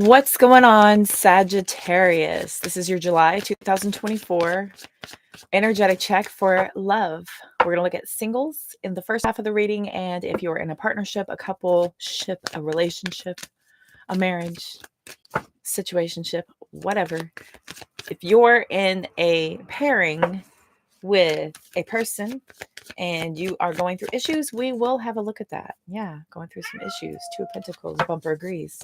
What's going on, Sagittarius? This is your July 2024 energetic check for love. We're going to look at singles in the first half of the reading, and if you're in a partnership, a couple ship, a relationship, a marriage, situationship, whatever. If you're in a pairing with a person and you are going through issues, we will have a look at that. Yeah, going through some issues. Two of Pentacles, bumper agrees.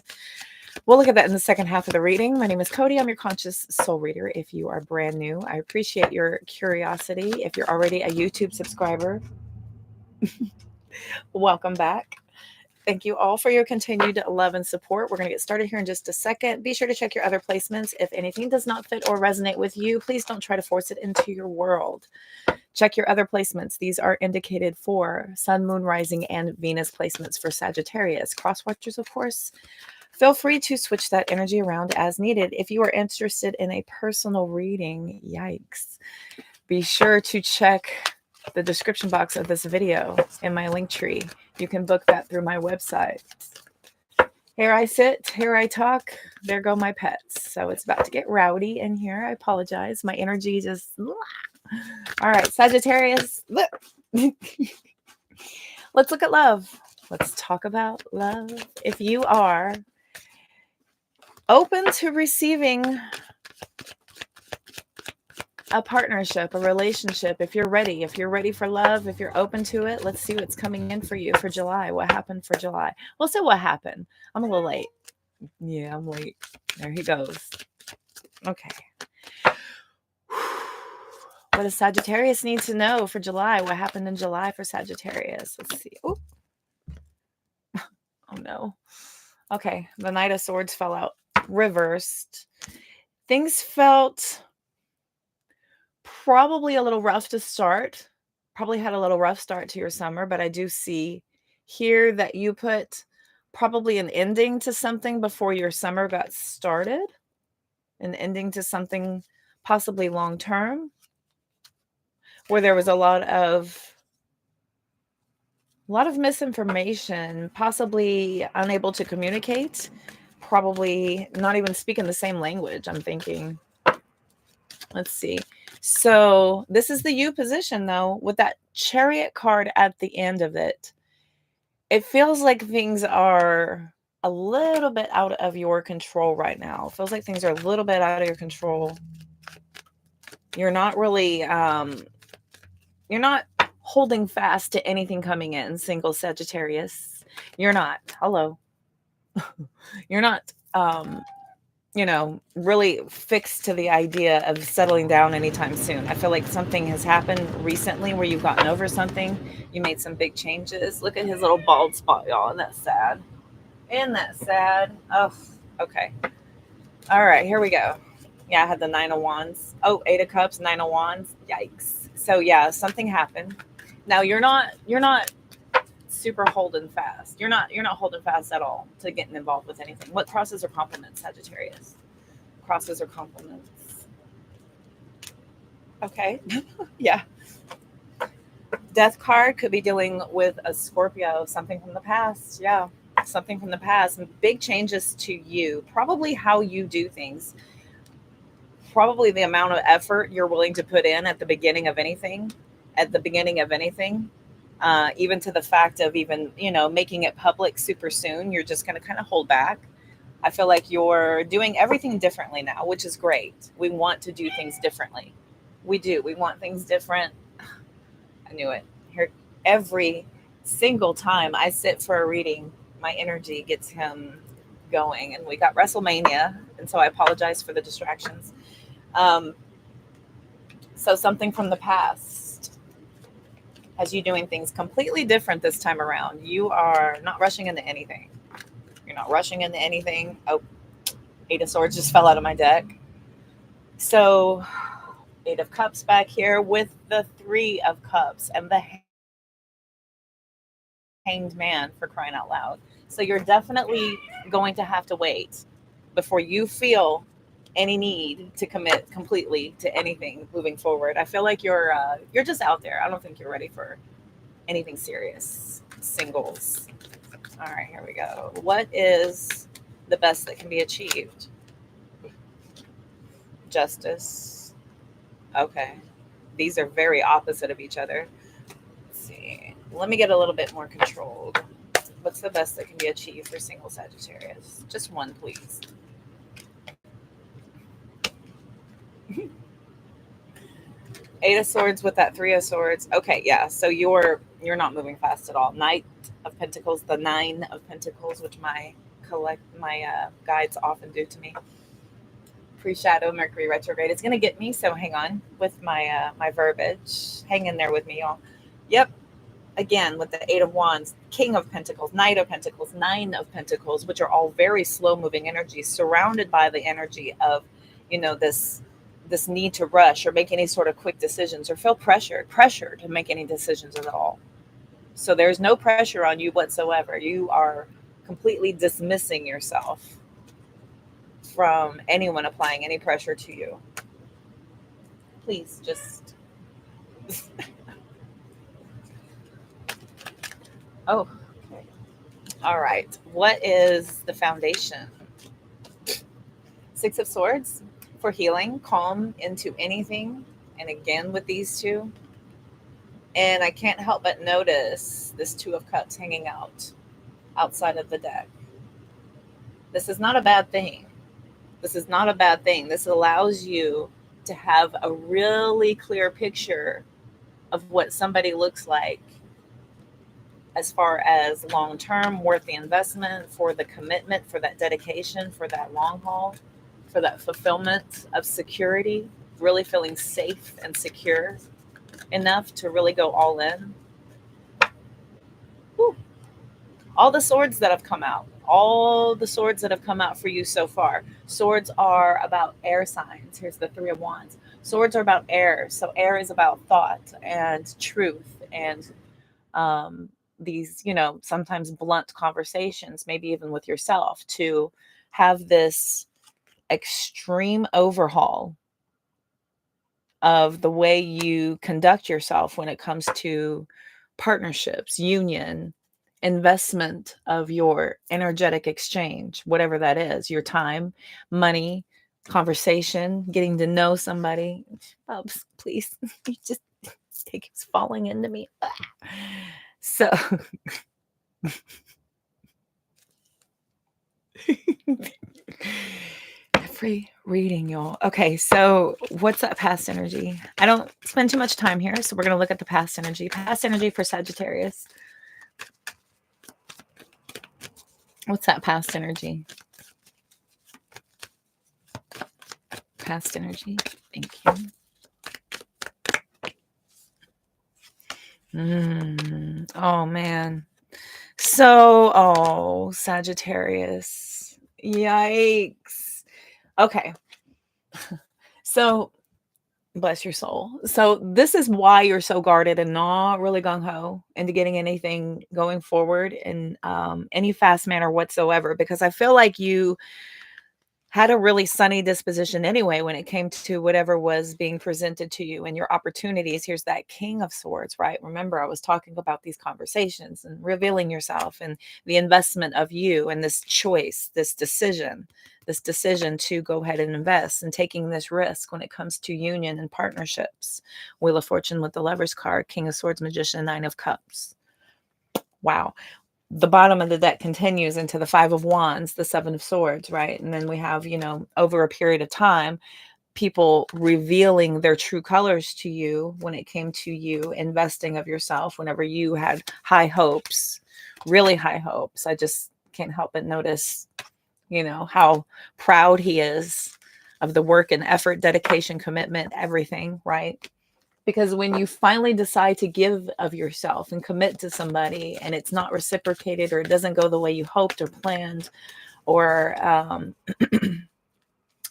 We'll look at that in the second half of the reading. My name is Cody. I'm your conscious soul reader. If you are brand new, I appreciate your curiosity. If you're already a YouTube subscriber, welcome back. Thank you all for your continued love and support. We're going to get started here in just a second. Be sure to check your other placements. If anything does not fit or resonate with you, please don't try to force it into your world. Check your other placements. These are indicated for Sun, Moon, Rising, and Venus placements for Sagittarius. Cross watchers, of course. Feel free to switch that energy around as needed. If you are interested in a personal reading, yikes, be sure to check the description box of this video in my link tree. You can book that through my website. Here I sit, here I talk, there go my pets. So it's about to get rowdy in here. I apologize. My energy just... All right, Sagittarius. Let's look at love. Let's talk about love. If you are open to receiving a partnership, a relationship, if you're ready for love, if you're open to it, let's see what's coming in for you for July. What happened for July? Well, so what happened? I'm a little late. Yeah, I'm late. There he goes. Okay. What does Sagittarius need to know for July? What happened in July for Sagittarius? Let's see. Ooh. Oh, no. Okay. The Knight of Swords fell out reversed. Things felt probably a little rough to start. Probably had a little rough start to your summer, but I do see here that you put probably an ending to something before your summer got started. An ending to something possibly long-term, where there was a lot of misinformation, possibly unable to communicate, probably not even speaking the same language, I'm thinking. Let's see. So this is the you position, though, with that Chariot card at the end of it. It feels like things are a little bit out of your control right now. It feels like things are a little bit out of your control. You're not really, you're not holding fast to anything coming in, single Sagittarius. You're not. Hello. You're not, really fixed to the idea of settling down anytime soon. I feel like something has happened recently where you've gotten over something. You made some big changes. Look at his little bald spot, y'all. Isn't that sad? Isn't that sad? Oh, okay. All right, here we go. Yeah, I had the 9 of Wands. Oh, 8 of Cups, 9 of Wands. Yikes. So yeah, something happened. Now you're not super holding fast. You're not holding fast at all to getting involved with anything. What crosses or compliments, Sagittarius? Crosses or compliments? Okay. Yeah. Death card could be dealing with a Scorpio, something from the past. Yeah. Something from the past. Big changes to you. Probably how you do things. Probably the amount of effort you're willing to put in at the beginning of anything. Even to the fact of even, making it public super soon. You're just going to kind of hold back. I feel like you're doing everything differently now, which is great. We want to do things differently. We do. We want things different. I knew it. Here, every single time I sit for a reading, my energy gets him going. And we got WrestleMania, and so I apologize for the distractions. So something from the past has you doing things completely different this time around. You are not rushing into anything. You're not rushing into anything. Oh, 8 of Swords just fell out of my deck. So 8 of Cups back here with the 3 of Cups and the Hanged Man, for crying out loud. So you're definitely going to have to wait before you feel any need to commit completely to anything moving forward. I feel like you're just out there. I don't think you're ready for anything serious. Singles. All right, here we go. What is the best that can be achieved? Justice. Okay. These are very opposite of each other. Let's see. Let me get a little bit more controlled. What's the best that can be achieved for single Sagittarius? Just one, please. Eight of Swords with that Three of Swords. Okay, yeah. So you're not moving fast at all. Knight of Pentacles, the Nine of Pentacles, which my guides often do to me. Pre-shadow Mercury retrograde. It's gonna get me. So hang on with my verbiage. Hang in there with me, y'all. Yep. Again, with the Eight of Wands, King of Pentacles, Knight of Pentacles, Nine of Pentacles, which are all very slow-moving energies, surrounded by the energy of, this need to rush or make any sort of quick decisions or feel pressure to make any decisions at all. So there's no pressure on you whatsoever. You are completely dismissing yourself from anyone applying any pressure to you. Please just... Oh, okay. All right. What is the foundation? Six of Swords for healing, calm into anything. And again, with these two. And I can't help but notice this Two of Cups hanging out outside of the deck. This is not a bad thing. This is not a bad thing. This allows you to have a really clear picture of what somebody looks like as far as long-term, worth the investment, for the commitment, for that dedication, for that long haul, for that fulfillment of security, really feeling safe and secure enough to really go all in. Whew. All the swords that have come out, for you so far. Swords are about air signs. Here's the Three of Wands. Swords are about air. So air is about thought and truth and these, sometimes blunt conversations, maybe even with yourself, to have this extreme overhaul of the way you conduct yourself when it comes to partnerships, union, investment of your energetic exchange, whatever that is, your time, money, conversation, getting to know somebody. Oh, please, it keeps falling into me. So free reading, y'all. Okay, so what's that past energy? I don't spend too much time here, so we're going to look at the past energy. Past energy for Sagittarius. What's that past energy? Past energy. Thank you. Oh, man. So, Sagittarius. Yikes. Okay. So, bless your soul. So this is why you're so guarded and not really gung-ho into getting anything going forward in any fast manner whatsoever, because I feel like you had a really sunny disposition anyway when it came to whatever was being presented to you and your opportunities. Here's that King of Swords, right? Remember, I was talking about these conversations and revealing yourself and the investment of you and this choice, this decision to go ahead and invest and taking this risk when it comes to union and partnerships. Wheel of Fortune with the Lover's card, King of Swords, Magician, Nine of Cups. Wow. The bottom of the deck continues into the Five of Wands, the Seven of Swords, right? And then we have, over a period of time, people revealing their true colors to you when it came to you investing of yourself, whenever you had high hopes, really high hopes. I just can't help but notice, how proud he is of the work and effort, dedication, commitment, everything, right? Because when you finally decide to give of yourself and commit to somebody and it's not reciprocated or it doesn't go the way you hoped or planned, or,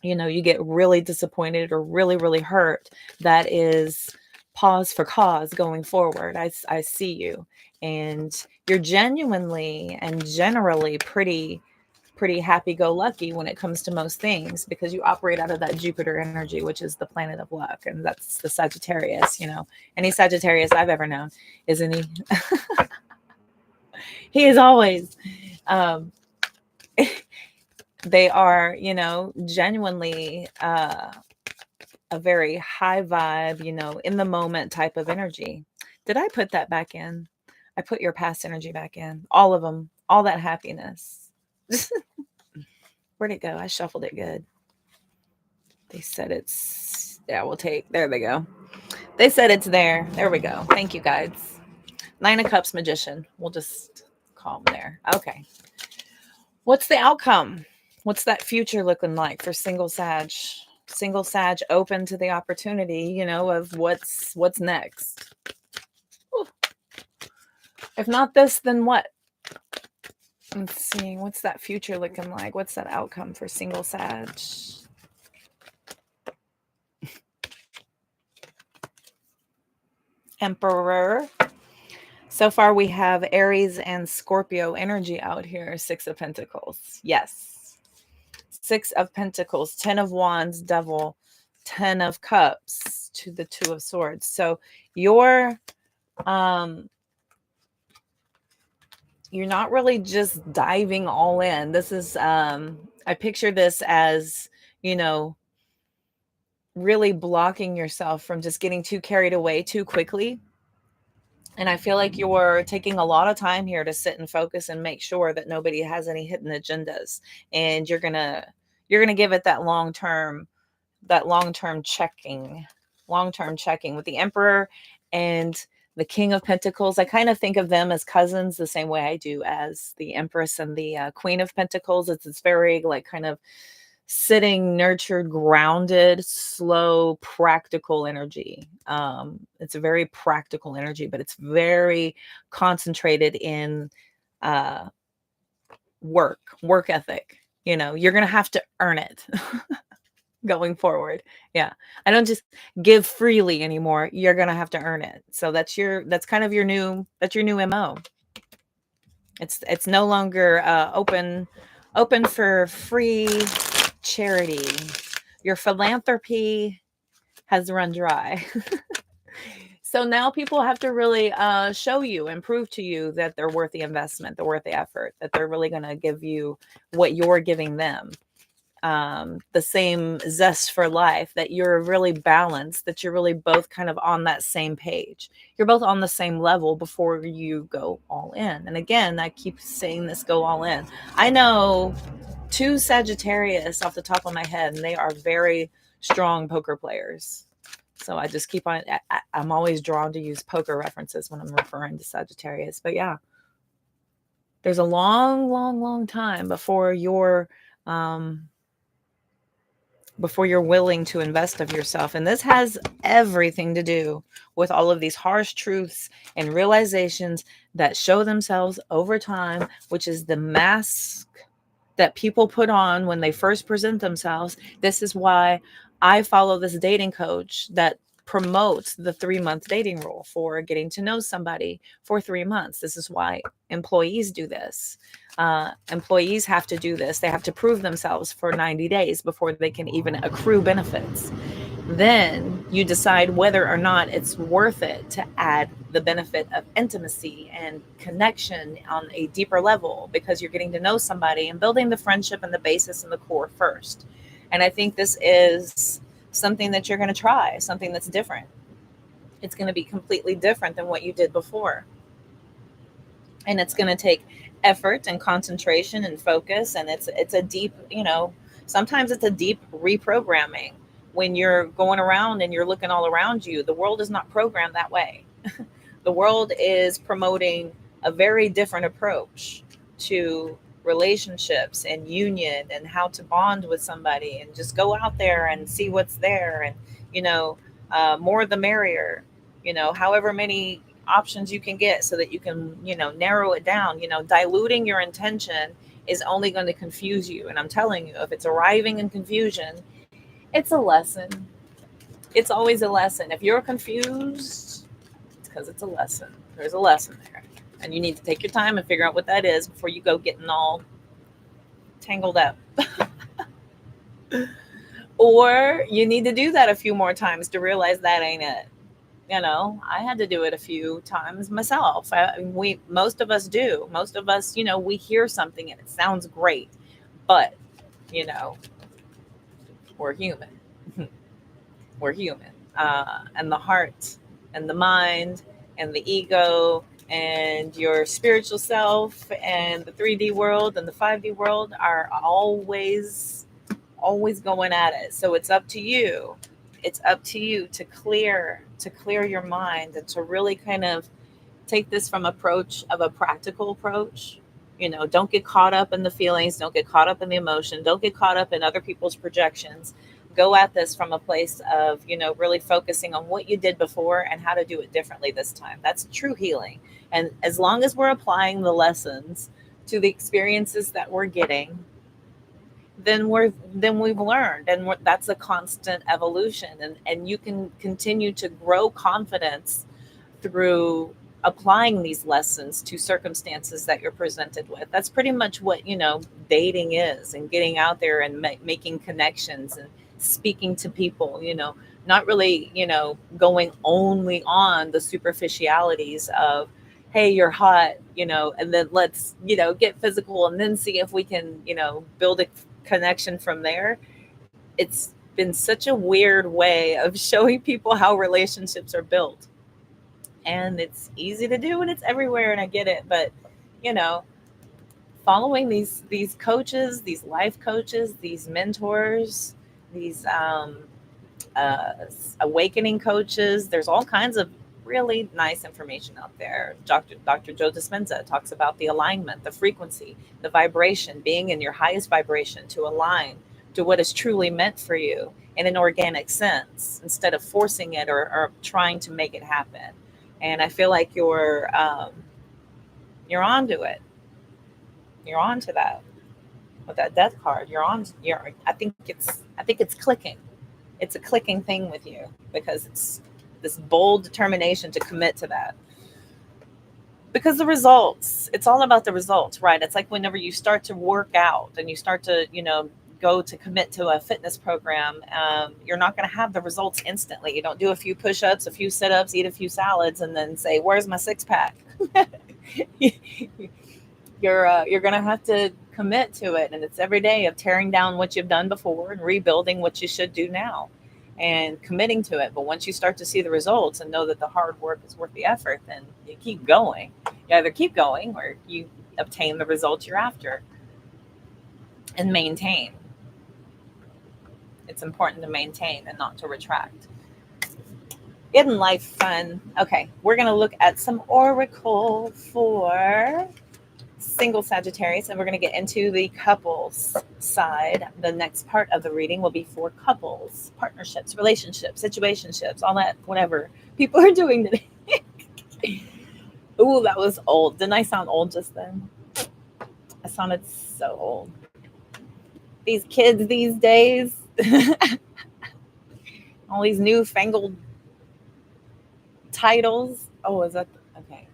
you get really disappointed or really, really hurt, that is pause for cause going forward. I see you, and you're genuinely and generally pretty happy-go-lucky when it comes to most things, because you operate out of that Jupiter energy, which is the planet of luck, and that's the Sagittarius. Any Sagittarius I've ever known, isn't he? He is always They are, genuinely a very high vibe, in the moment type of energy. Did I put that back in? I put your past energy back in. All of them. All that happiness. Where'd it go? I shuffled it good. They said it's, yeah, there they go. They said it's there. There we go. Thank you, guys. 9 of Cups magician. We'll just call them there. Okay. What's the outcome? What's that future looking like for single Sag? Single Sag open to the opportunity, of what's next. Ooh. If not this, then what? Let's see. What's that future looking like? What's that outcome for single Sag? Emperor. So far, we have Aries and Scorpio energy out here. 6 of Pentacles. Yes. 6 of Pentacles, 10 of Wands, Devil, 10 of Cups to the 2 of Swords. So you're not really just diving all in. This is, I picture this as, really blocking yourself from just getting too carried away too quickly. And I feel like you're taking a lot of time here to sit and focus and make sure that nobody has any hidden agendas. And you're gonna give it that long-term checking with the Emperor and the King of Pentacles. I kind of think of them as cousins the same way I do as the Empress and the Queen of Pentacles. It's very like kind of sitting, nurtured, grounded, slow, practical energy. It's a very practical energy, but it's very concentrated in work ethic. You're going to have to earn it going forward. Yeah. I don't just give freely anymore. You're going to have to earn it. So that's kind of your new MO. It's no longer open for free charity. Your philanthropy has run dry. So now people have to really show you and prove to you that they're worth the investment, they're worth the effort, that they're really going to give you what you're giving them. The same zest for life, that you're really balanced, that you're really both kind of on that same page. You're both on the same level before you go all in. And again, I keep saying this, go all in. I know 2 Sagittarius off the top of my head, and they are very strong poker players. So I just keep on, I'm always drawn to use poker references when I'm referring to Sagittarius. But yeah, there's a long time before you're willing to invest of yourself. And this has everything to do with all of these harsh truths and realizations that show themselves over time, which is the mask that people put on when they first present themselves. This is why I follow this dating coach that promotes the 3-month dating rule for getting to know somebody for 3 months. This is why employees do this. Employees have to do this. They have to prove themselves for 90 days before they can even accrue benefits. Then you decide whether or not it's worth it to add the benefit of intimacy and connection on a deeper level, because you're getting to know somebody and building the friendship and the basis and the core first. And I think this is something that you're going to try, something that's different. It's going to be completely different than what you did before. And it's going to take effort and concentration and focus. And it's a deep, sometimes it's a deep reprogramming. When you're going around and you're looking all around you, the world is not programmed that way. The world is promoting a very different approach to relationships and union and how to bond with somebody and just go out there and see what's there. And, more the merrier, however many options you can get so that you can, narrow it down. Diluting your intention is only going to confuse you. And I'm telling you, if it's arriving in confusion, it's a lesson. It's always a lesson. If you're confused, it's because it's a lesson. There's a lesson there. And you need to take your time and figure out what that is before you go getting all tangled up. Or you need to do that a few more times to realize that ain't it. I had to do it a few times myself. Most of us do. Most of us, we hear something and it sounds great, but you know, we're human. We're human. And the heart and the mind and the ego and your spiritual self and the 3D world and the 5D world are always going at it. So it's up to you. It's up to you to clear your mind and to really kind of take this from a practical approach. You know, don't get caught up in the feelings, don't get caught up in the emotion, don't get caught up in other people's projections. Go at this from a place of, you know, really focusing on what you did before and how to do it differently this time. That's true healing. And as long as we're applying the lessons to the experiences that we're getting, then we've learned, and that's a constant evolution, and you can continue to grow confidence through applying these lessons to circumstances that you're presented with. That's pretty much what, you know, dating is, and getting out there and making connections and speaking to people, you know, not really, you know, going only on the superficialities of, hey, you're hot, you know, and then let's, you know, get physical and then see if we can, you know, build a connection from there. It's been such a weird way of showing people how relationships are built, and it's easy to do and it's everywhere, and I get it, but you know, following these coaches, these life coaches, these mentors, these uh, awakening coaches, there's all kinds of really nice information out there. Dr. Joe Dispenza talks about the alignment, the frequency, the vibration, being in your highest vibration to align to what is truly meant for you in an organic sense, instead of forcing it or trying to make it happen. And I feel like you're onto it. You're onto that with that death card. You're on. You're. I think it's clicking. It's a clicking thing with you because it's this bold determination to commit to that. Because the results, it's all about the results, right? It's like whenever you start to work out and you start to, you know, go to commit to a fitness program, you're not going to have the results instantly. You don't do a few push-ups, a few sit-ups, eat a few salads, and then say, "Where's my six pack?" You're going to have to commit to it, and it's every day of tearing down what you've done before and rebuilding what you should do now, and committing to it. But once you start to see the results and know that the hard work is worth the effort, then you keep going. You either keep going or you obtain the results you're after and maintain. It's important to maintain and not to retract. Getting life fun. Okay, we're going to look at some oracle for single Sagittarius, and we're going to get into the couples side. The next part of the reading will be for couples, partnerships, relationships, situationships, all that, whatever people are doing today. Ooh, that was old. Didn't I sound old just then? I sounded so old. These kids these days, all these newfangled titles. Oh, is that okay?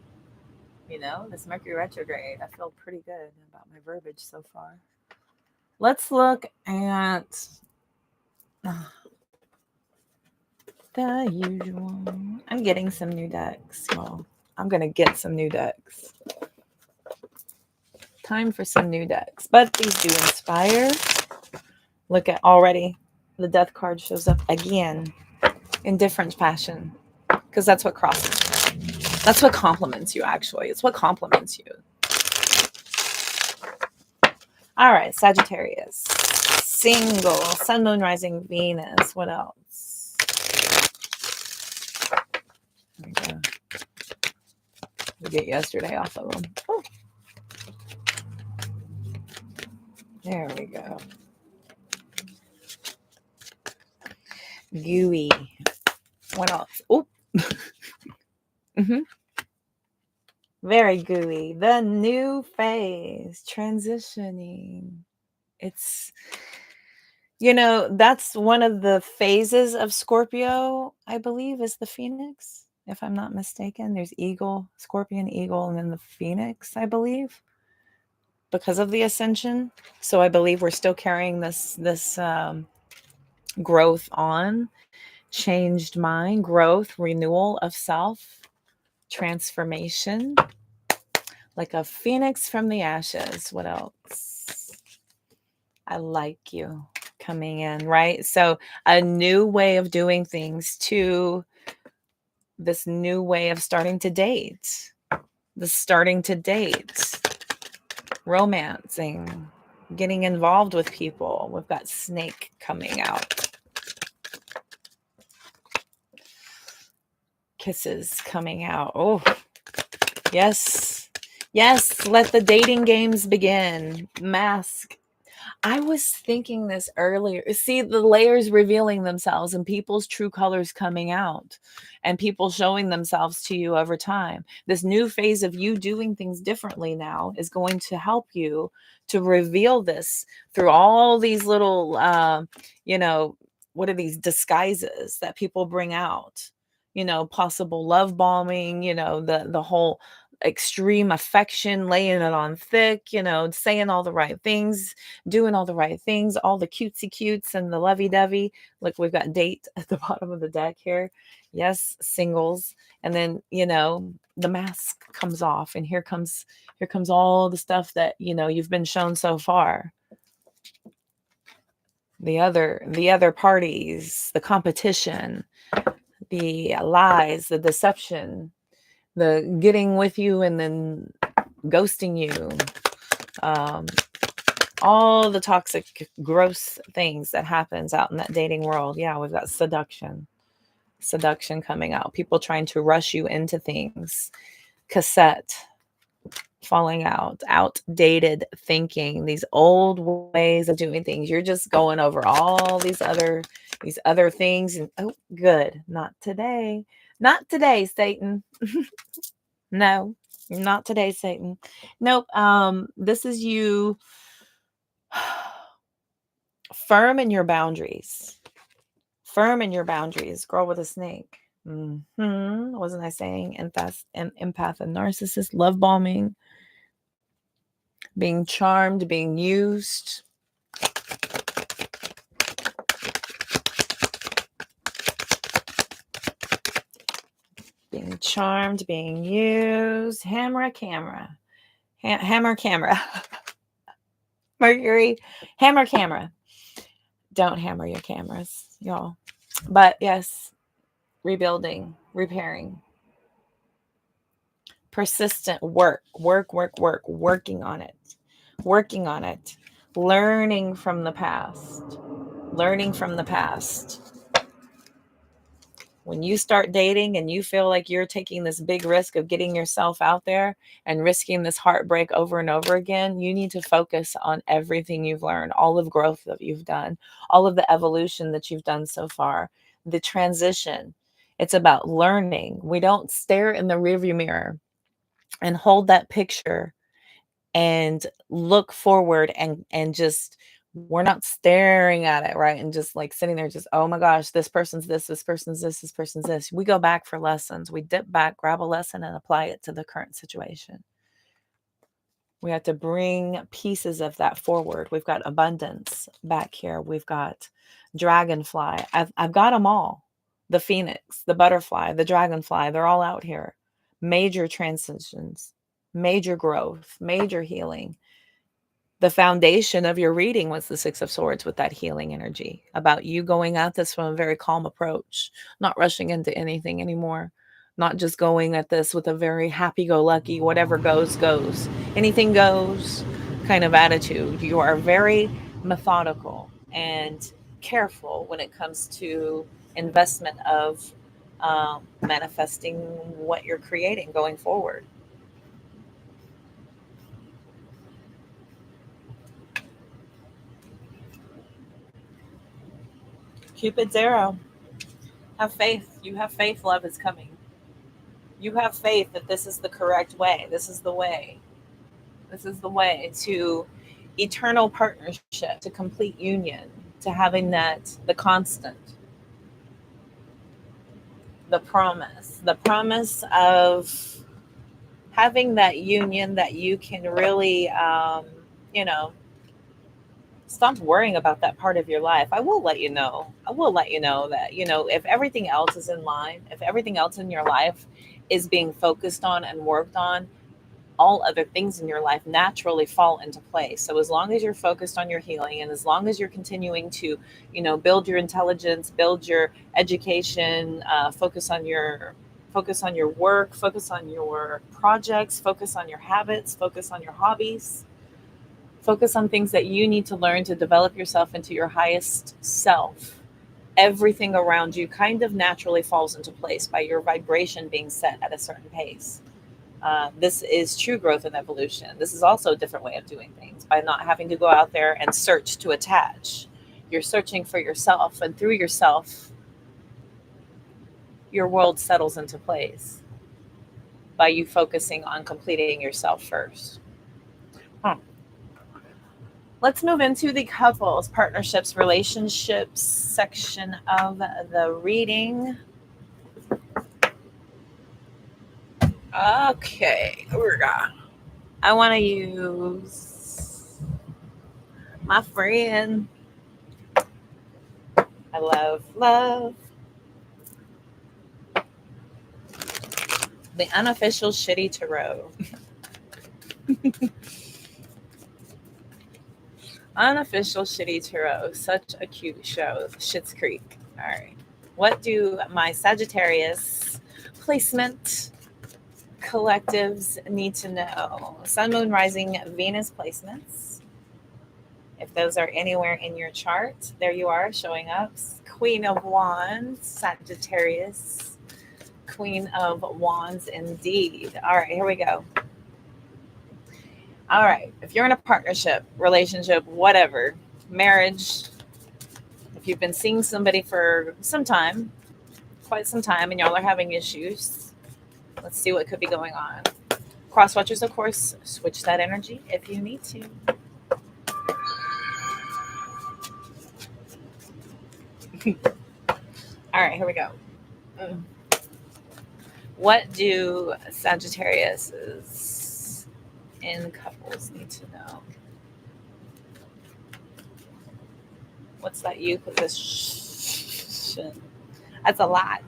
You know, this Mercury retrograde. I feel pretty good about my verbiage so far. Let's look at the usual. I'm getting some new decks. Well, I'm going to get some new decks. Time for some new decks. But these do inspire. Look at already the death card shows up again in different fashion. Because that's what crosses. That's what compliments you, actually. It's what compliments you. All right, Sagittarius. Single. Sun, Moon, Rising, Venus. What else? There we go. We get yesterday off of them. Oh. There we go. Gooey. What else? Oh. Very gooey. The new phase. Transitioning. It's, you know, that's one of the phases of Scorpio, I believe, is the Phoenix. If I'm not mistaken, there's Eagle, Scorpion, Eagle, and then the Phoenix, I believe, because of the ascension. So I believe we're still carrying this growth on, changed mind, growth, renewal of self, transformation, like a phoenix from the ashes. What else? I like you coming in, right? So a new way of doing things to this new way of starting to date, romancing, getting involved with people. We've got snake coming out. Kisses coming out. Oh, yes. Yes, let the dating games begin. Mask. I was thinking this earlier. See, the layers revealing themselves and people's true colors coming out and people showing themselves to you over time. This new phase of you doing things differently now is going to help you to reveal this through all these little, what are these disguises that people bring out? Possible love bombing, the whole extreme affection, laying it on thick, saying all the right things, doing all the right things, all the cutesy cutes and the lovey-dovey. Look, we've got date at the bottom of the deck here. Yes, singles. And then, the mask comes off and here comes all the stuff that, you've been shown so far. The other parties, the competition, the lies, the deception, the getting with you and then ghosting you, all the toxic, gross things that happens out in that dating world. Yeah, we've got seduction coming out. People trying to rush you into things. Cassette falling out. Outdated thinking. These old ways of doing things. You're just going over all these other things. And oh, good. Not today. Not today, Satan. No, not today, Satan. Nope. This is you firm in your boundaries. Firm in your boundaries. Girl with a snake. Wasn't I saying empath and narcissist, love bombing, being charmed, being used. Being charmed, being used. Hammer camera. Mercury, hammer camera. Don't hammer your cameras, y'all. But yes, rebuilding, repairing. Persistent working on it. Learning from the past. When you start dating and you feel like you're taking this big risk of getting yourself out there and risking this heartbreak over and over again, you need to focus on everything you've learned, all of growth that you've done, all of the evolution that you've done so far, the transition. It's about learning. We don't stare in the rearview mirror and hold that picture and look forward and just, we're not staring at it, right? And just like sitting there, just, oh my gosh, this person's this person's this, this person's this. We go back for lessons. We dip back, grab a lesson and apply it to the current situation. We have to bring pieces of that forward. We've got abundance back here. We've got dragonfly. I've got them all. The phoenix, the butterfly, the dragonfly, they're all out here. Major transitions, major growth, major healing. The foundation of your reading was the Six of Swords with that healing energy about you going at this from a very calm approach, not rushing into anything anymore, not just going at this with a very happy-go-lucky, whatever goes, goes. Anything goes kind of attitude. You are very methodical and careful when it comes to investment of manifesting what you're creating going forward. Cupid's arrow. Have faith. You have faith love is coming. You have faith that this is the correct way. This is the way. This is the way to eternal partnership, to complete union, to having that, the constant, the promise of having that union that you can really, stop worrying about that part of your life. I will let you know that, if everything else is in line, if everything else in your life is being focused on and worked on all other things in your life naturally fall into place. So as long as you're focused on your healing, and as long as you're continuing to, build your intelligence, build your education, focus on your work, focus on your projects, focus on your habits, focus on your hobbies, focus on things that you need to learn to develop yourself into your highest self. Everything around you kind of naturally falls into place by your vibration being set at a certain pace. This is true growth and evolution. This is also a different way of doing things by not having to go out there and search to attach. You're searching for yourself, and through yourself, your world settles into place by you focusing on completing yourself first. Let's move into the couples, partnerships, relationships section of the reading. Okay, I want to use my friend. I love the unofficial shitty tarot. Unofficial shitty tarot. Such a cute show. Schitt's Creek. All right. What do my Sagittarius placement collectives need to know? Sun, Moon, Rising, Venus placements. If those are anywhere in your chart, there you are showing up. Queen of Wands, Sagittarius. Queen of Wands indeed. All right, here we go. All right, if you're in a partnership, relationship, whatever, marriage, if you've been seeing somebody for some time, quite some time, and y'all are having issues, let's see what could be going on. Cross watchers, of course, switch that energy if you need to. All right, here we go. What do Sagittarius in couples need to know? What's that you position? That's a lot.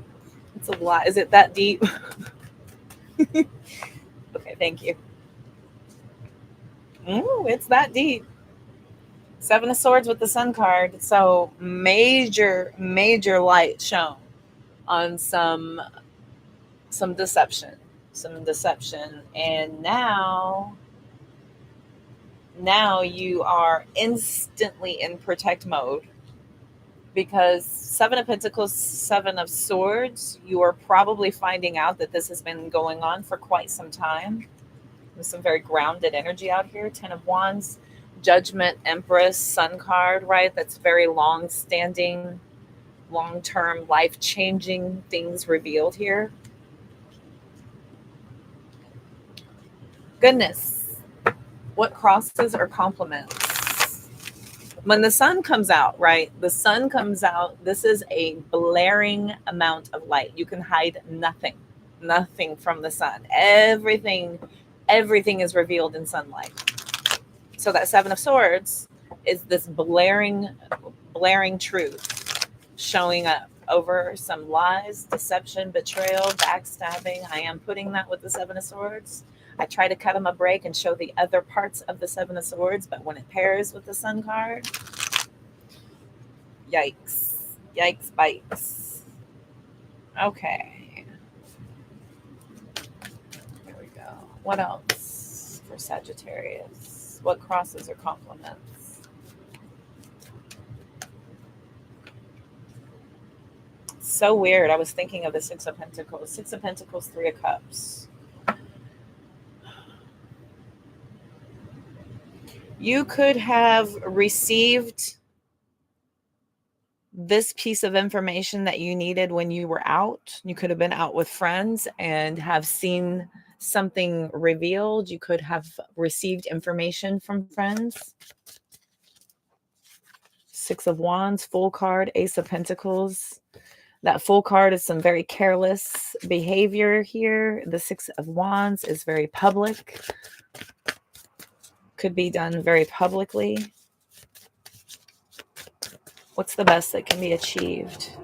It's a lot. Is it that deep? Okay, thank you. It's that deep. Seven of Swords with the Sun card. So major light shown on some deception. And now you are instantly in protect mode, because Seven of Pentacles, Seven of Swords, you are probably finding out that this has been going on for quite some time. There's some very grounded energy out here. 10 of Wands, Judgment, Empress, Sun card, right? That's very long-standing, long-term, life-changing things revealed here. Goodness. What crosses or complements? When the sun comes out, right? The sun comes out. This is a blaring amount of light. You can hide nothing from the sun. Everything is revealed in sunlight. So that Seven of Swords is this blaring truth showing up over some lies, deception, betrayal, backstabbing. I am putting that with the Seven of Swords. I try to cut them a break and show the other parts of the Seven of Swords, but when it pairs with the Sun card, yikes bites. Okay. Here we go. What else for Sagittarius? What crosses or complements? So weird. I was thinking of the Six of Pentacles. Six of Pentacles, Three of Cups. You could have received this piece of information that you needed when you were out. You could have been out with friends and have seen something revealed. You could have received information from friends. Six of Wands, Full card, Ace of Pentacles. That Full card is some very careless behavior here. The Six of Wands is very public. Could be done very publicly. What's the best that can be achieved?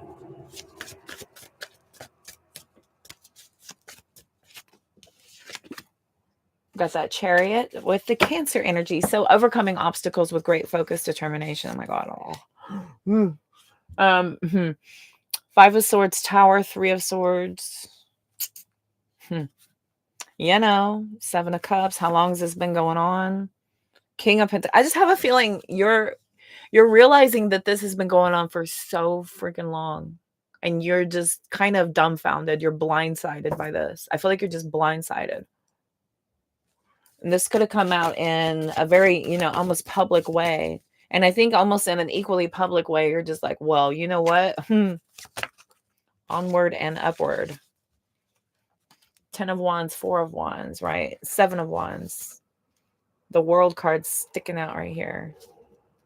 Got that Chariot with the Cancer energy. So overcoming obstacles with great focus, determination. Oh my God. Oh. 5 of Swords, Tower, 3 of Swords. You know, 7 of Cups. How long has this been going on? King of Pentacles. I just have a feeling you're realizing that this has been going on for so freaking long. And you're just kind of dumbfounded. You're blindsided by this. I feel like you're just blindsided. And this could have come out in a very, you know, almost public way. And I think almost in an equally public way, you're just like, well, you know what? Onward and upward. 10 of Wands, 4 of Wands, right? 7 of Wands. The World card's sticking out right here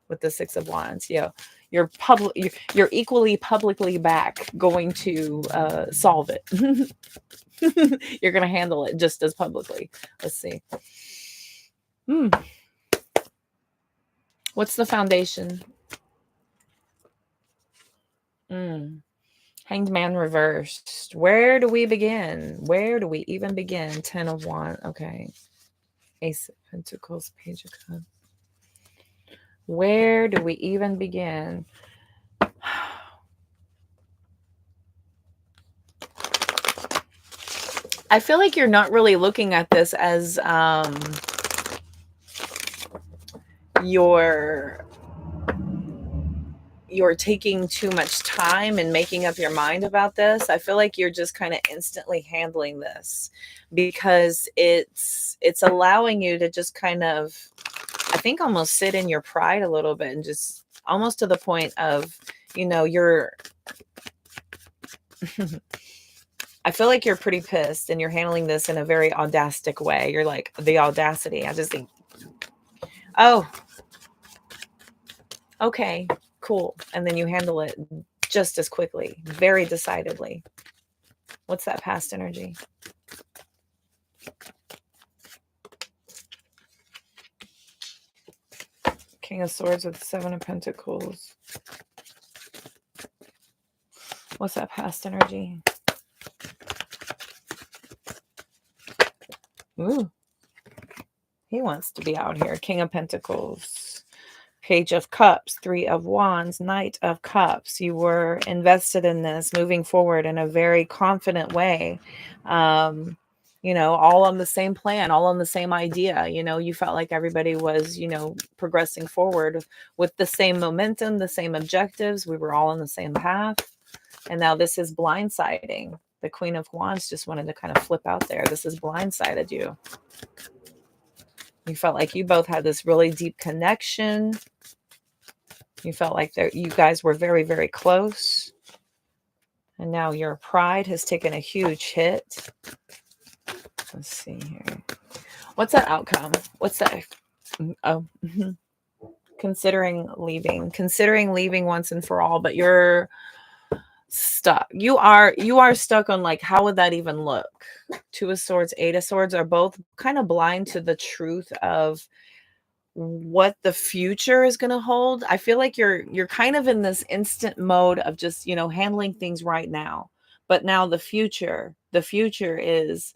with the 6 of Wands. Yeah, you're equally publicly back going to solve it. You're going to handle it just as publicly. Let's see. What's the foundation? Hanged Man reversed. Where do we begin? Where do we even begin? 10 of Wands. Okay. Ace of Pentacles, Page of Cups. Where do we even begin? I feel like you're not really looking at this as you're taking too much time and making up your mind about this. I feel like you're just kind of instantly handling this because it's allowing you to just kind of, I think, almost sit in your pride a little bit and just almost to the point of, you know, you're I feel like you're pretty pissed and you're handling this in a very audastic way. You're like, the audacity. I just think, oh, okay, cool. And then you handle it just as quickly, very decidedly. What's that past energy? King of Swords with 7 of Pentacles. What's that past energy? Ooh. He wants to be out here. King of Pentacles. Page of Cups. 3 of Wands. Knight of Cups. You were invested in this, moving forward in a very confident way. You know, all on the same plan, all on the same idea. You know, you felt like everybody was, you know, progressing forward with the same momentum, the same objectives. We were all on the same path. And now this is blindsiding. The Queen of Wands just wanted to kind of flip out there. This has blindsided you. You felt like you both had this really deep connection. You felt like you guys were very, very close. And now your pride has taken a huge hit. Let's see here. What's that outcome? What's that? Oh, considering leaving once and for all, but you're stuck. You are stuck on, like, how would that even look? 2 of Swords, 8 of Swords are both kind of blind to the truth of what the future is going to hold. I feel like you're kind of in this instant mode of just, you know, handling things right now. But now the future is,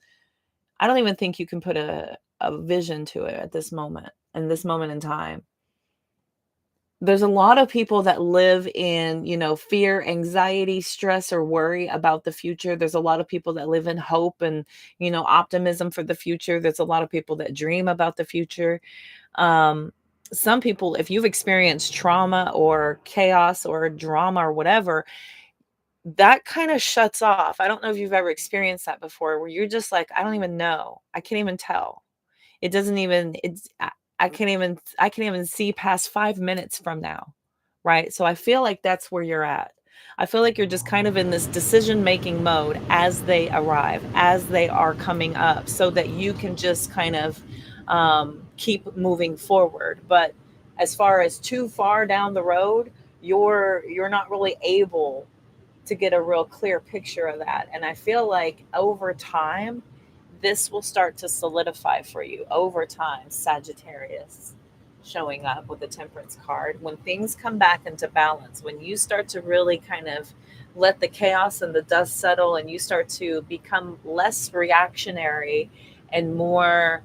I don't even think you can put a vision to it at this moment in time. There's a lot of people that live in, you know, fear, anxiety, stress, or worry about the future. There's a lot of people that live in hope and, you know, optimism for the future. There's a lot of people that dream about the future. Some people, if you've experienced trauma or chaos or drama or whatever, that kind of shuts off. I don't know if you've ever experienced that before, where you're just like, I don't even know. I can't even tell. It doesn't even, I can't even see past 5 minutes from now. Right. So I feel like that's where you're at. I feel like you're just kind of in this decision-making mode as they arrive, as they are coming up, so that you can just kind of keep moving forward. But as far as too far down the road, you're not really able to get a real clear picture of that. And I feel like over time, this will start to solidify for you over time, Sagittarius, showing up with the Temperance card. When things come back into balance, when you start to really kind of let the chaos and the dust settle and you start to become less reactionary and more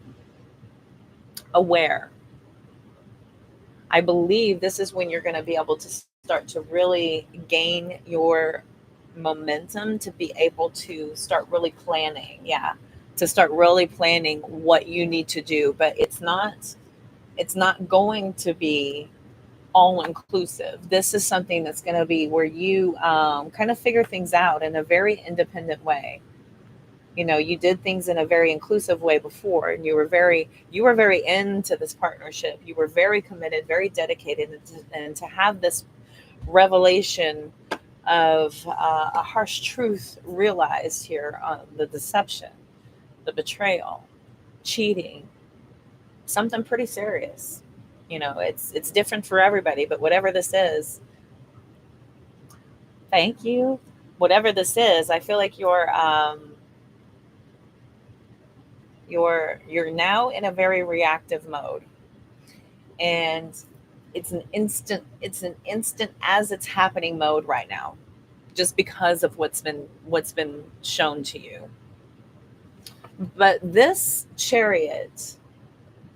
aware. I believe this is when you're going to be able to start to really gain your momentum to be able to start really planning. Yeah, to start really planning what you need to do, but it's not going to be all inclusive. This is something that's going to be where you kind of figure things out in a very independent way. You know, you did things in a very inclusive way before, and you were very into this partnership. You were very committed, very dedicated, and to have this revelation of a harsh truth realized here on the deception, the betrayal, cheating, something pretty serious. You know, it's different for everybody, but whatever this is, thank you. Whatever this is, I feel like you're now in a very reactive mode, and it's an instant as it's happening mode right now, just because of what's been shown to you. But this chariot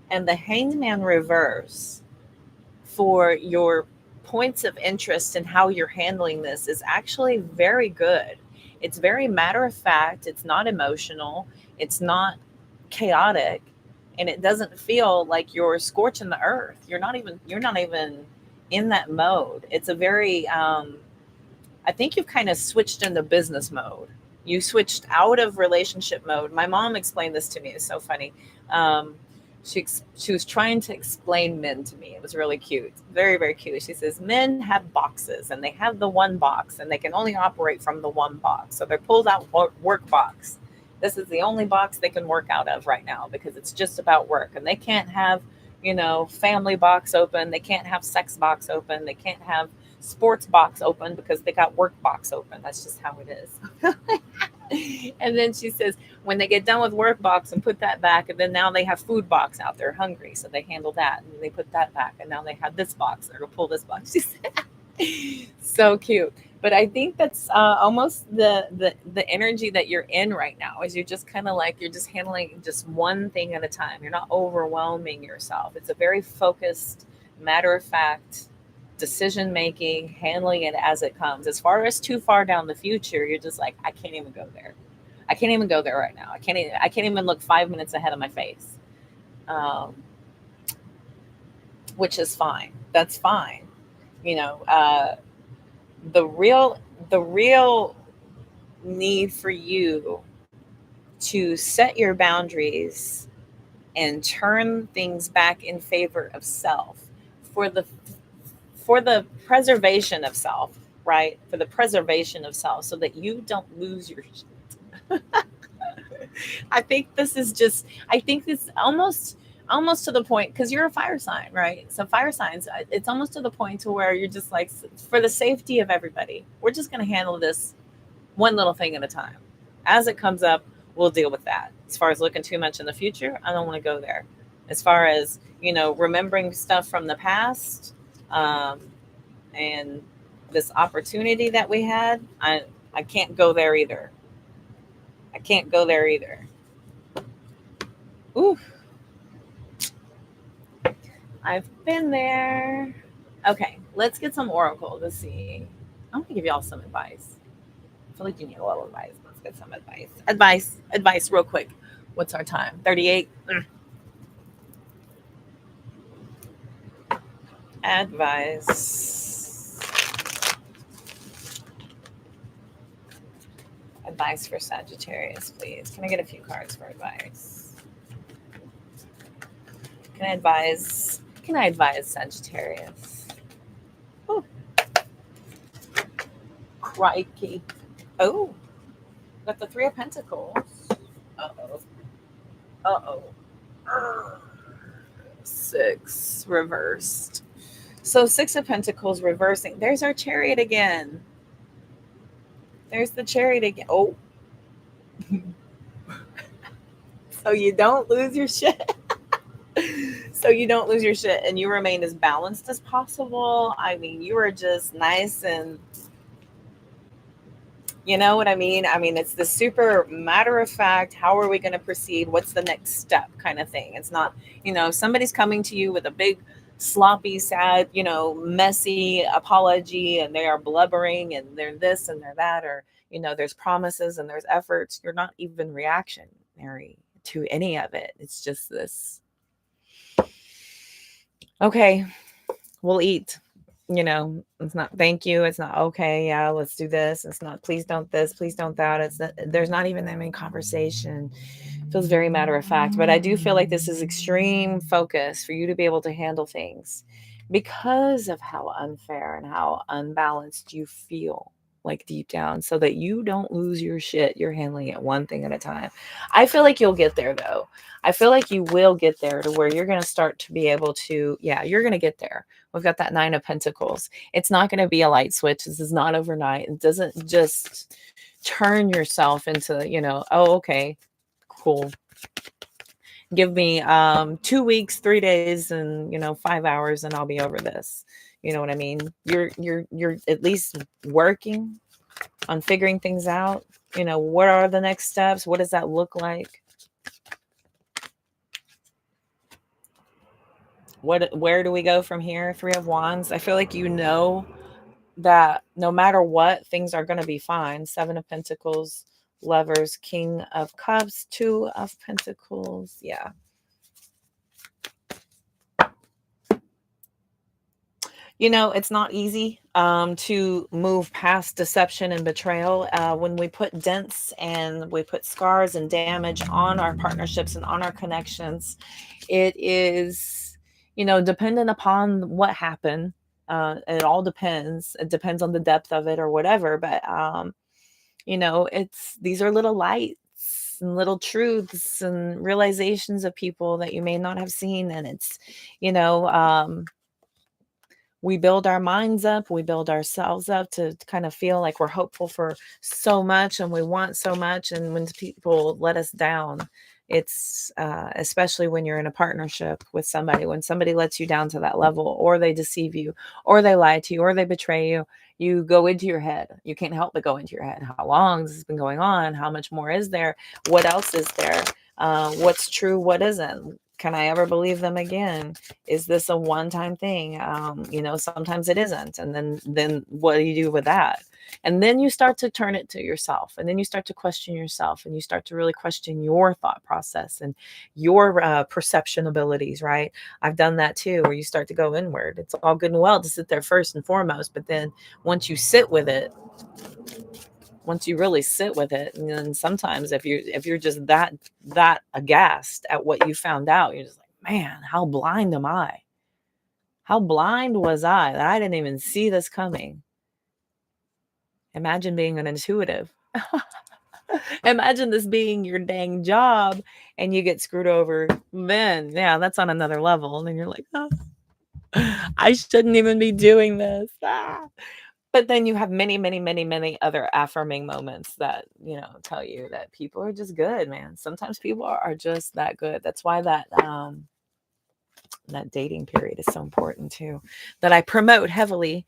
and the hanged man reverse for your points of interest and how you're handling this is actually very good. It's very matter of fact, it's not emotional, it's not chaotic, and it doesn't feel like you're scorching the earth. You're not even in that mode. It's a very I think you've kind of switched into business mode. You switched out of relationship mode. My mom explained this to me. It's so funny. Um, she was trying to explain men to me. It was really cute, very very cute. She says men have boxes, and they have the one box, and they can only operate from the one box. So they pulled out work box. This is the only box they can work out of right now because it's just about work, and they can't have family box open. They can't have sex box open. They can't have sports box open because they got work box open. That's just how it is. And then she says, when they get done with work box and put that back, and then now they have food box out there hungry. So they handle that and they put that back. And now they have this box. They're going to pull this box. She said, so cute. But I think that's almost the energy that you're in right now is you're just kind of like, you're just handling just one thing at a time. You're not overwhelming yourself. It's a very focused, matter of fact, decision making, handling it as it comes. As far as too far down the future, you're just like, I can't even go there. I can't even go there right now. I can't even look 5 minutes ahead of my face, um, which is fine. That's fine. You know, the real need for you to set your boundaries and turn things back in favor of self for the preservation of self, right? For the preservation of self, so that you don't lose your I think this almost to the point, because you're a fire sign, right? So fire signs, it's almost to the point to where you're just like, for the safety of everybody, we're just going to handle this one little thing at a time. As it comes up, we'll deal with that. As far as looking too much in the future, I don't want to go there. As far as, remembering stuff from the past, um, and this opportunity that we had, I can't go there either. I can't go there either. Ooh, I've been there. Okay, let's get some oracle to see. I'm gonna give y'all some advice. I feel like you need a little advice. Let's get some advice. Advice, real quick. What's our time? 38. Advice. Advice for Sagittarius, please. Can I get a few cards for advice? Can I advise Sagittarius? Oh, crikey. Oh, got the Three of Pentacles. Uh-oh. Uh-oh. Six reversed. So Six of Pentacles reversing. There's our Chariot again. There's the Chariot again. Oh. So you don't lose your shit. So you don't lose your shit, and you remain as balanced as possible. I mean, you are just nice, and You know what I mean? I mean, it's the super matter of fact, how are we going to proceed? What's the next step kind of thing? It's not, if somebody's coming to you with a big, sloppy, sad, messy apology and they are blubbering and they're this and they're that, or, there's promises and there's efforts, you're not even reactionary to any of it. It's just this, okay, we'll eat. It's not thank you. It's not okay. Yeah, let's do this. It's not please don't this, please don't that. It's not, there's not even that many conversation. It feels very matter of fact, but I do feel like this is extreme focus for you to be able to handle things because of how unfair and how unbalanced you feel like deep down, so that you don't lose your shit. You're handling it one thing at a time. I feel like you'll get there though. I feel like you will get there to where you're going to start to be able to, yeah, you're going to get there. We've got that 9 of Pentacles. It's not going to be a light switch. This is not overnight. It doesn't just turn yourself into, oh, okay, cool. Give me 2 weeks, 3 days, and 5 hours, and I'll be over this. You know what I mean? You're at least working on figuring things out. What are the next steps? What does that look like? Where do we go from here? 3 of Wands. I feel like that no matter what, things are going to be fine. 7 of Pentacles, Lovers, King of Cups, 2 of Pentacles. Yeah. It's not easy to move past deception and betrayal. When we put dents and we put scars and damage on our partnerships and on our connections, it is, dependent upon what happened. It all depends. It depends on the depth of it or whatever. But, these are little lights and little truths and realizations of people that you may not have seen. And it's, we build our minds up, we build ourselves up to kind of feel like we're hopeful for so much and we want so much. And when people let us down, it's especially when you're in a partnership with somebody, when somebody lets you down to that level, or they deceive you, or they lie to you, or they betray you, you go into your head. You can't help but go into your head. How long has this been going on? How much more is there? What else is there? What's true? What isn't? Can I ever believe them again? Is this a one-time thing? Sometimes it isn't. And then what do you do with that? And then you start to turn it to yourself. And then you start to question yourself. And you start to really question your thought process and your perception abilities, right? I've done that too, where you start to go inward. It's all good and well to sit there first and foremost. But then once you sit with it, once you really sit with it, and then sometimes if you're just that aghast at what you found out, you're just like, man, how blind am I? How blind was I that I didn't even see this coming? Imagine being an intuitive. Imagine this being your dang job and you get screwed over. Then, yeah, that's on another level. And then you're like, oh, I shouldn't even be doing this. But then you have many, many, many, many other affirming moments that, tell you that people are just good, man. Sometimes people are just that good. That's why that dating period is so important too, that I promote heavily.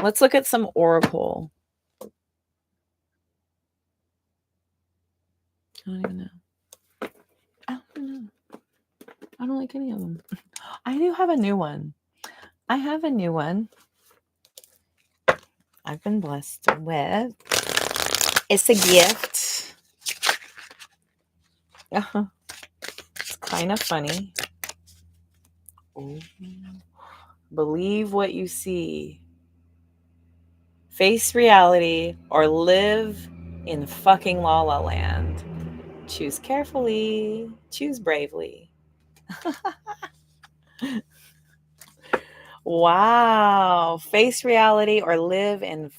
Let's look at some oracle. I don't even know. I don't know. I don't like any of them. I do have a new one. I have a new one I've been blessed with. It's a gift. It's kind of funny. Ooh. Believe what you see. Face reality or live in fucking La La Land. Choose carefully. Choose bravely. Wow. Face reality or live in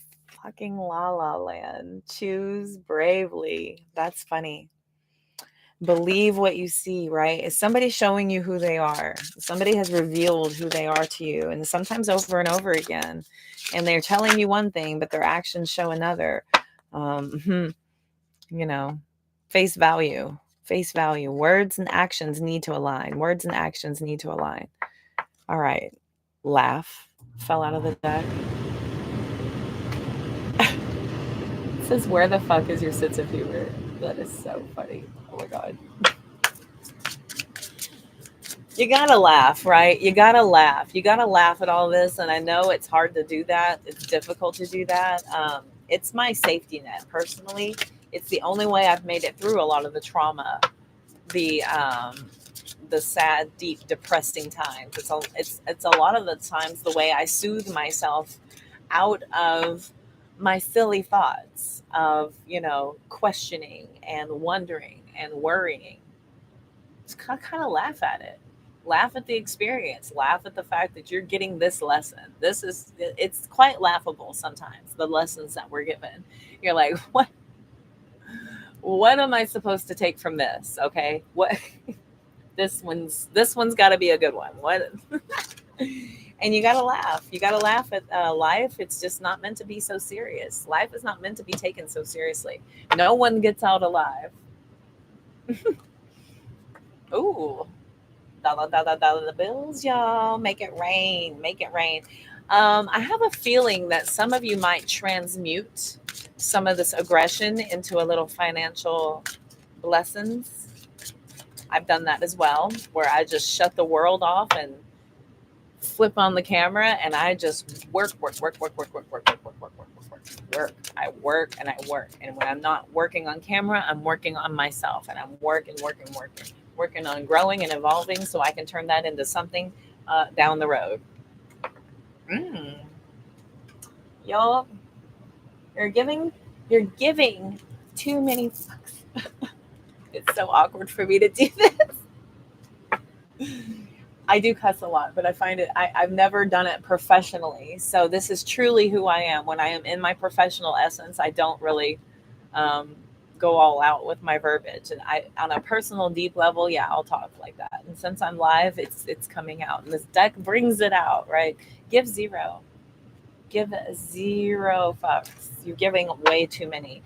fucking La La Land. Choose bravely. That's funny. Believe what you see, right? Is somebody showing you who they are? Somebody has revealed who they are to you, and sometimes over and over again. And they're telling you one thing, but their actions show another. Face value. Face value. Words and actions need to align. Words and actions need to align. All right. Laugh. Fell out of the deck. It says, where the fuck is your sense of humor? That is so funny. Oh my God. You gotta laugh, right? You gotta laugh. You gotta laugh at all this. And I know it's hard to do that. It's difficult to do that. It's my safety net personally. It's the only way I've made it through a lot of the trauma, the sad, deep, depressing times. It's a lot of the times the way I soothe myself out of my silly thoughts of, questioning and wondering and worrying. Just kind of laugh at it. Laugh at the experience. Laugh at the fact that you're getting this lesson. It's quite laughable sometimes, the lessons that we're given. You're like, what am I supposed to take from this? Okay. What this one's got to be a good one. What and you got to laugh. You got to laugh at life. It's just not meant to be so serious. Life is not meant to be taken so seriously. No one gets out alive. Ooh. Dollar bills, y'all. Make it rain. Make it rain. I have a feeling that some of you might transmute some of this aggression into a little financial blessings. I've done that as well, where I just shut the world off and flip on the camera and I just work. I work and I work. And when I'm not working on camera, I'm working on myself and I'm working on growing and evolving so I can turn that into something down the road. Y'all, you're giving too many fucks. It's so awkward for me to do this. I do cuss a lot, but I find it, I've never done it professionally. So this is truly who I am. When I am in my professional essence, I don't really go all out with my verbiage. And on a personal, deep level, yeah, I'll talk like that. And since I'm live, it's coming out. And this deck brings it out, right? Give zero fucks. You're giving way too many.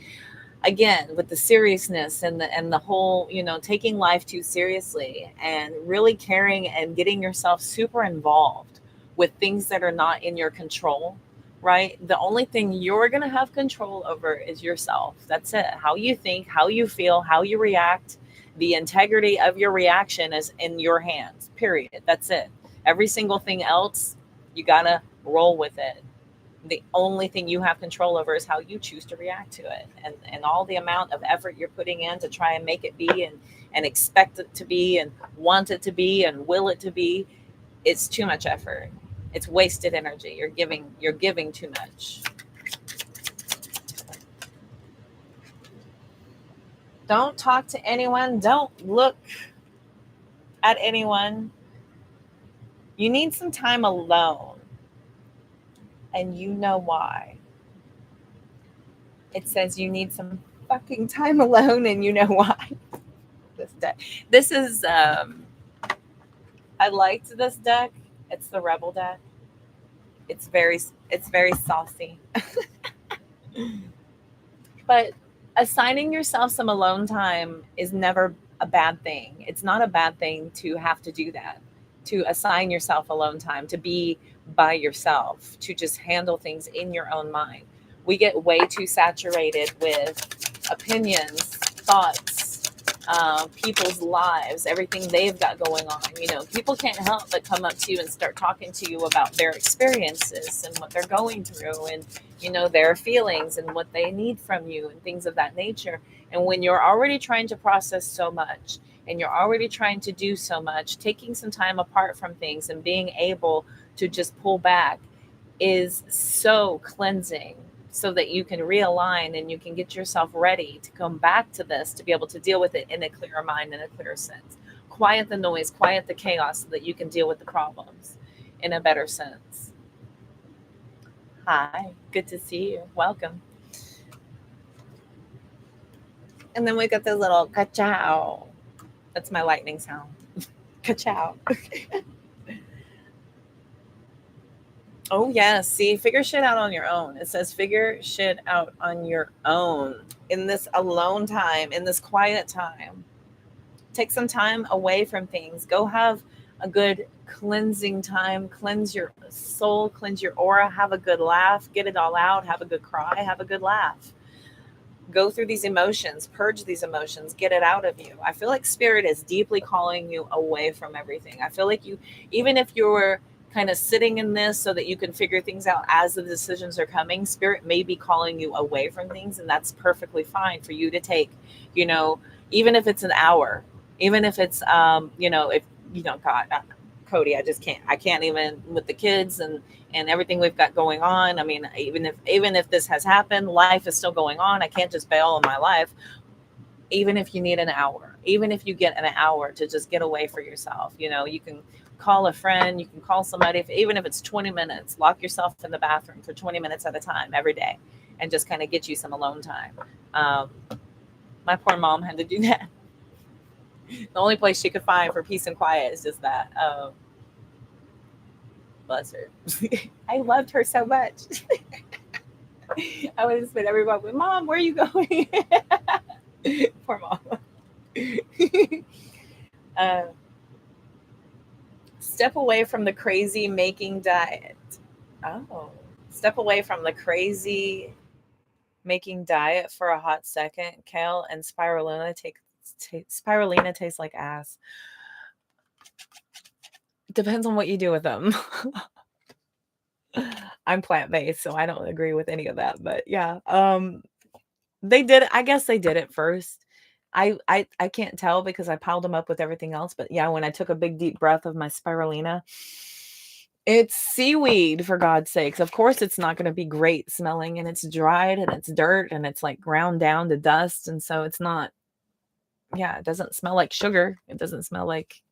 Again, with the seriousness and the whole, taking life too seriously and really caring and getting yourself super involved with things that are not in your control, right? The only thing you're going to have control over is yourself. That's it. How you think, how you feel, how you react. The integrity of your reaction is in your hands, period. That's it. Every single thing else, you got to roll with it. The only thing you have control over is how you choose to react to it, and all the amount of effort you're putting in to try and make it be and expect it to be and want it to be and will it to be. It's too much effort. It's wasted energy. You're giving too much. Don't talk to anyone. Don't look at anyone. You need some time alone. And you know why. It says you need some fucking time alone and you know why. This deck. This is I liked this deck. It's the Rebel deck. It's very saucy. But assigning yourself some alone time is never a bad thing. It's not a bad thing to have to do that. To assign yourself alone time, to be by yourself, to just handle things in your own mind. We get way too saturated with opinions, thoughts, people's lives, everything they've got going on. People can't help but come up to you and start talking to you about their experiences and what they're going through and, their feelings and what they need from you and things of that nature. And when you're already trying to process so much and you're already trying to do so much, taking some time apart from things and being able to just pull back is so cleansing, so that you can realign and you can get yourself ready to come back to this, to be able to deal with it in a clearer mind, in a clearer sense. Quiet the noise, quiet the chaos, so that you can deal with the problems in a better sense. Hi, good to see you. Welcome. And then we got this little ka-chow. That's my lightning sound. Ka-chow. Oh, yes. See, figure shit out on your own. It says figure shit out on your own in this alone time, in this quiet time. Take some time away from things. Go have a good cleansing time. Cleanse your soul, cleanse your aura, have a good laugh, get it all out, have a good cry, have a good laugh. Go through these emotions, purge these emotions, get it out of you. I feel like spirit is deeply calling you away from everything. I feel like you, even if you're kind of sitting in this so that you can figure things out as the decisions are coming, spirit may be calling you away from things, and that's perfectly fine for you to take, you know, even if it's an hour, even if it's, if, God, Cody, I can't even with the kids and everything we've got going on. I mean, even if this has happened, life is still going on. I can't just bail on my life. Even if you need an hour, even if you get an hour to just get away for yourself, you can call a friend, you can call somebody, even if it's 20 minutes, lock yourself in the bathroom for 20 minutes at a time every day and just kind of get you some alone time. My poor mom had to do that. The only place she could find for peace and quiet is just that. Bless her. I loved her so much. I would have spent every moment with Mom, where are you going? Poor mom. uh, Step away from the crazy making diet. Oh, step away from the crazy making diet for a hot second. Kale and spirulina tastes like ass. Depends on what you do with them. I'm plant-based, so I don't agree with any of that. But yeah, they did it. I guess they did it first. I can't tell because I piled them up with everything else. But yeah, when I took a big deep breath of my spirulina, it's seaweed, for God's sakes. Of course, it's not going to be great smelling, and it's dried and it's dirt and it's like ground down to dust. And so it's not, yeah, it doesn't smell like sugar. It doesn't smell like,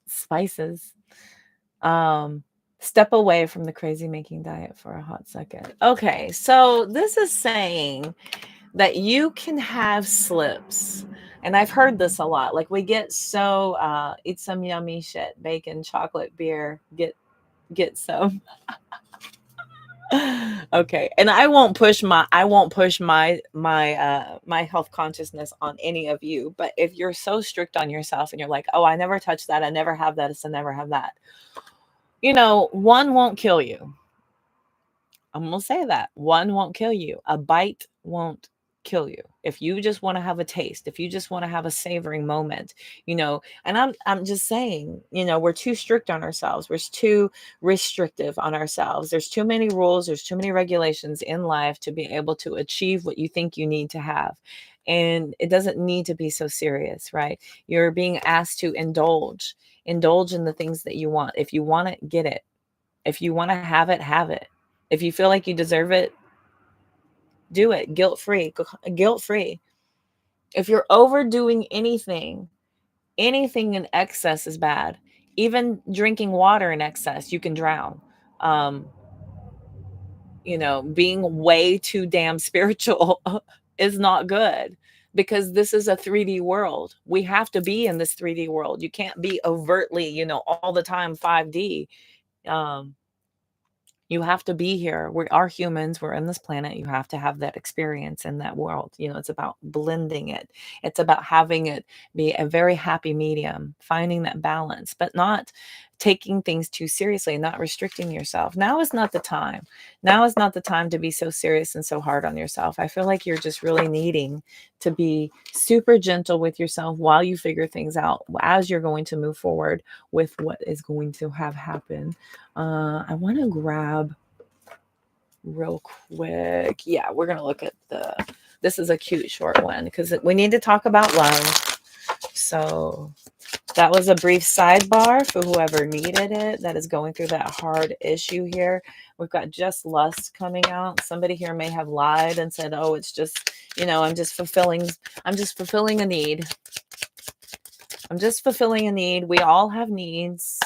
spices. Step away from the crazy making diet for a hot second. Okay, so this is saying that you can have slips. And I've heard this a lot. Like we get so eat some yummy shit, bacon, chocolate, beer, get some. Okay. And I won't push my health consciousness on any of you. But if you're so strict on yourself and you're like, oh, I never touch that, I never have that, I never have that. One won't kill you. I'm going to say that. One won't kill you. A bite won't kill you. If you just want to have a taste, if you just want to have a savoring moment, and I'm just saying, we're too strict on ourselves. We're too restrictive on ourselves. There's too many rules. There's too many regulations in life to be able to achieve what you think you need to have. And it doesn't need to be so serious, right? You're being asked to indulge in the things that you want. If you want it, get it. If you want to have it, have it. If you feel like you deserve it, do it guilt-free. Guilt-free. If you're overdoing anything in excess is bad. Even drinking water in excess, you can drown. Being way too damn spiritual is not good because this is a 3D world. We have to be in this 3D world. You can't be overtly, all the time 5D. You have to be here. We are humans. We're in this planet. You have to have that experience in that world. It's about blending it. It's about having it be a very happy medium, finding that balance, but not taking things too seriously, not restricting yourself. Now is not the time. Now is not the time to be so serious and so hard on yourself. I feel like you're just really needing to be super gentle with yourself while you figure things out as you're going to move forward with what is going to have happened. I want to grab real quick. Yeah, we're going to look at this is a cute short one because we need to talk about love. So that was a brief sidebar for whoever needed it that is going through that hard issue here. We've got just lust coming out. Somebody here may have lied and said, oh, it's just, I'm just fulfilling a need. I'm just fulfilling a need. We all have needs.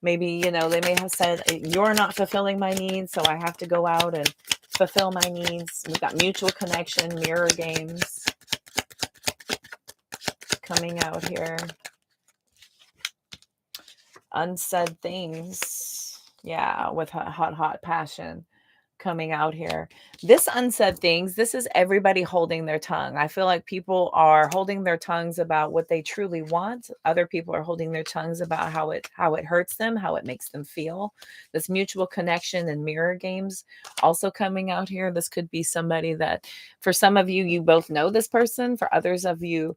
Maybe, they may have said, you're not fulfilling my needs, so I have to go out and fulfill my needs. We've got mutual connection, mirror games coming out here. Unsaid things. Yeah, with hot passion. coming out here. This unsaid things, this is everybody holding their tongue. I feel like people are holding their tongues about what they truly want. Other people are holding their tongues about how it hurts them, how it makes them feel. This mutual connection and mirror games also coming out here. This could be somebody that, for some of you, you both know this person. For others of you,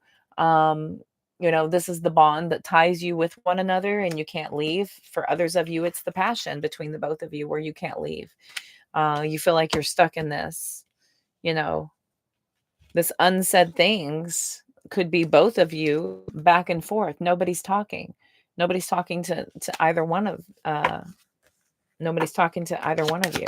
this is the bond that ties you with one another and you can't leave. For others of you, it's the passion between the both of you where you can't leave. You feel like you're stuck in this, this unsaid things could be both of you back and forth. Nobody's talking. Nobody's talking to either one of nobody's talking to either one of you.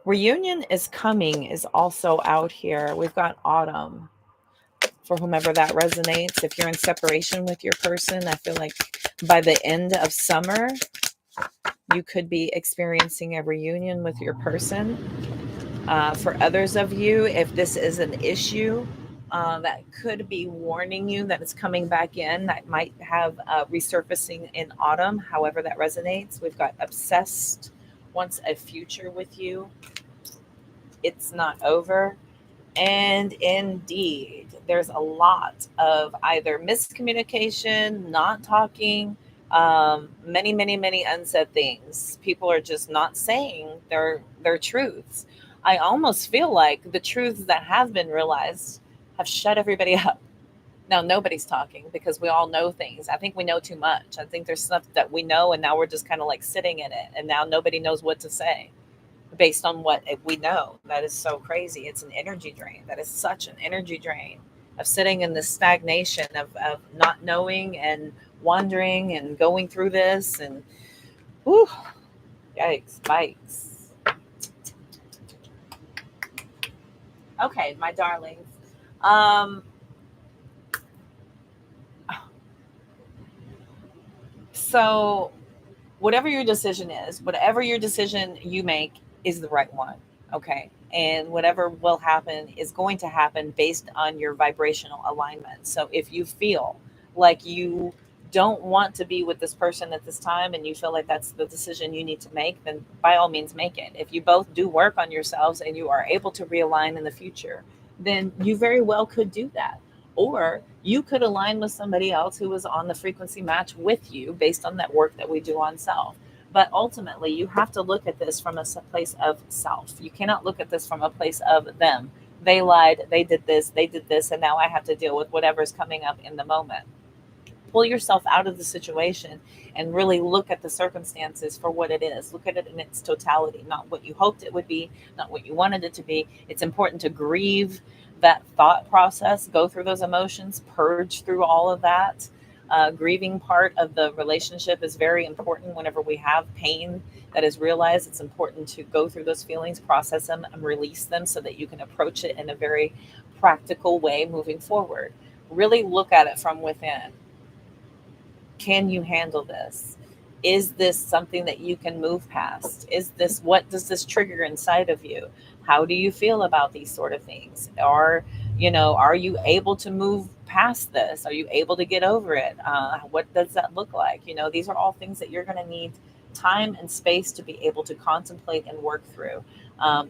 Reunion is coming is also out here. We've got autumn. For whomever that resonates, if you're in separation with your person, I feel like by the end of summer, you could be experiencing a reunion with your person. For others of you, if this is an issue that could be warning you that it's coming back in, that might have resurfacing in autumn, however that resonates. We've got obsessed, wants a future with you. It's not over. And indeed, there's a lot of either miscommunication, not talking, many, many, many unsaid things. People are just not saying their truths. I almost feel like the truths that have been realized have shut everybody up. Now nobody's talking because we all know things. I think we know too much. I think there's stuff that we know and now we're just kind of like sitting in it, and now nobody knows what to say based on what we know. That is so crazy. It's an energy drain. That is such an energy drain of sitting in this stagnation of not knowing and wondering and going through this, and whew, yikes, bites. Okay, my darlings. So whatever your decision is, whatever your decision you make is the right one. Okay. And whatever will happen is going to happen based on your vibrational alignment. So if you feel like you don't want to be with this person at this time and you feel like that's the decision you need to make, then by all means make it. If you both do work on yourselves and you are able to realign in the future, then you very well could do that. Or you could align with somebody else who is on the frequency match with you based on that work that we do on self. But ultimately, you have to look at this from a place of self. You cannot look at this from a place of them. They lied, they did this, and now I have to deal with whatever's coming up in the moment. Pull yourself out of the situation and really look at the circumstances for what it is. Look at it in its totality, not what you hoped it would be, not what you wanted it to be. It's important to grieve that thought process, go through those emotions, purge through all of that. Grieving part of the relationship is very important. Whenever we have pain that is realized, it's important to go through those feelings, process them, and release them so that you can approach it in a very practical way moving forward. Really look at it from within. Can you handle this? Is this something that you can move past? What does this trigger inside of you? How do you feel about these sort of things? Are you able to move past this? Are you able to get over it? What does that look like? These are all things that you're going to need time and space to be able to contemplate and work through.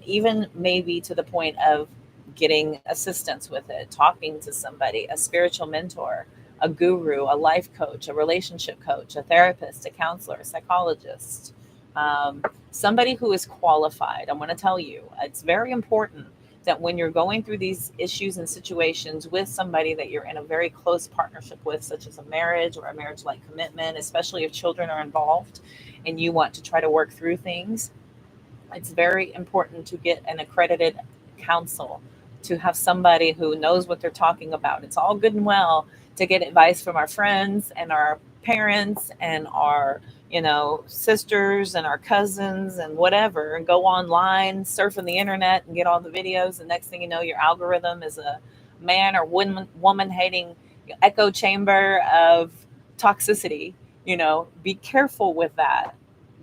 Even maybe to the point of getting assistance with it, talking to somebody, a spiritual mentor, a guru, a life coach, a relationship coach, a therapist, a counselor, a psychologist, somebody who is qualified. I'm going to tell you, it's very important that when you're going through these issues and situations with somebody that you're in a very close partnership with, such as a marriage or a marriage-like commitment, especially if children are involved and you want to try to work through things, it's very important to get an accredited counsel, to have somebody who knows what they're talking about. It's all good and well to get advice from our friends and our parents and our sisters and our cousins and whatever, and go online, surf on the internet and get all the videos. The next thing you know, your algorithm is a man or woman hating echo chamber of toxicity. Be careful with that.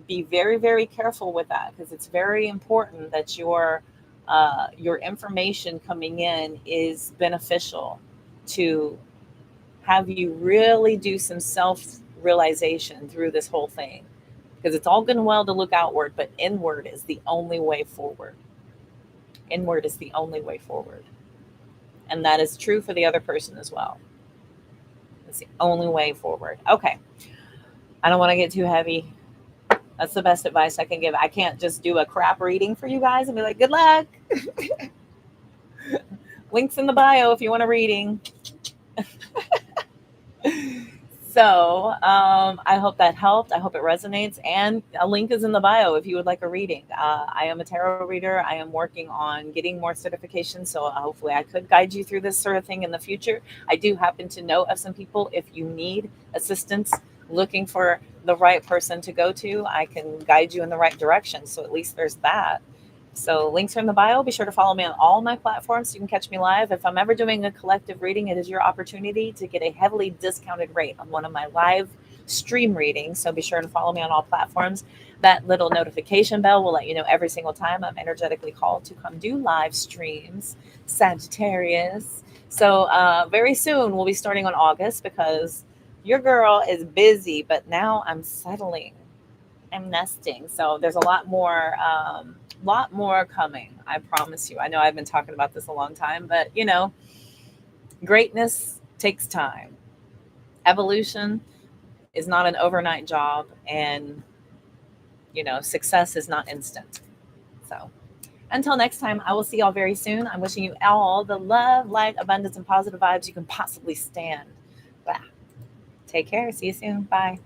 Be very, very careful with that, because it's very important that your information coming in is beneficial to have you really do some self-realization through this whole thing. Because it's all good and well to look outward, but inward is the only way forward. Inward is the only way forward. And that is true for the other person as well. It's the only way forward. Okay. I don't want to get too heavy. That's the best advice I can give. I can't just do a crap reading for you guys and be like, good luck. Links in the bio if you want a reading. So I hope that helped. I hope it resonates. And a link is in the bio if you would like a reading. I am a tarot reader. I am working on getting more certifications. So hopefully I could guide you through this sort of thing in the future. I do happen to know of some people. If you need assistance looking for the right person to go to, I can guide you in the right direction. So at least there's that. So links are in the bio. Be sure to follow me on all my platforms so you can catch me live. If I'm ever doing a collective reading, it is your opportunity to get a heavily discounted rate on one of my live stream readings. So be sure to follow me on all platforms. That little notification bell will let you know every single time I'm energetically called to come do live streams. Sagittarius. So very soon we'll be starting on August because your girl is busy, but now I'm settling. I'm nesting. So there's a lot more coming. I promise you. I know I've been talking about this a long time, but greatness takes time. Evolution is not an overnight job, and success is not instant. So until next time, I will see y'all very soon. I'm wishing you all the love, light, abundance, and positive vibes you can possibly stand. Wow. Take care. See you soon. Bye.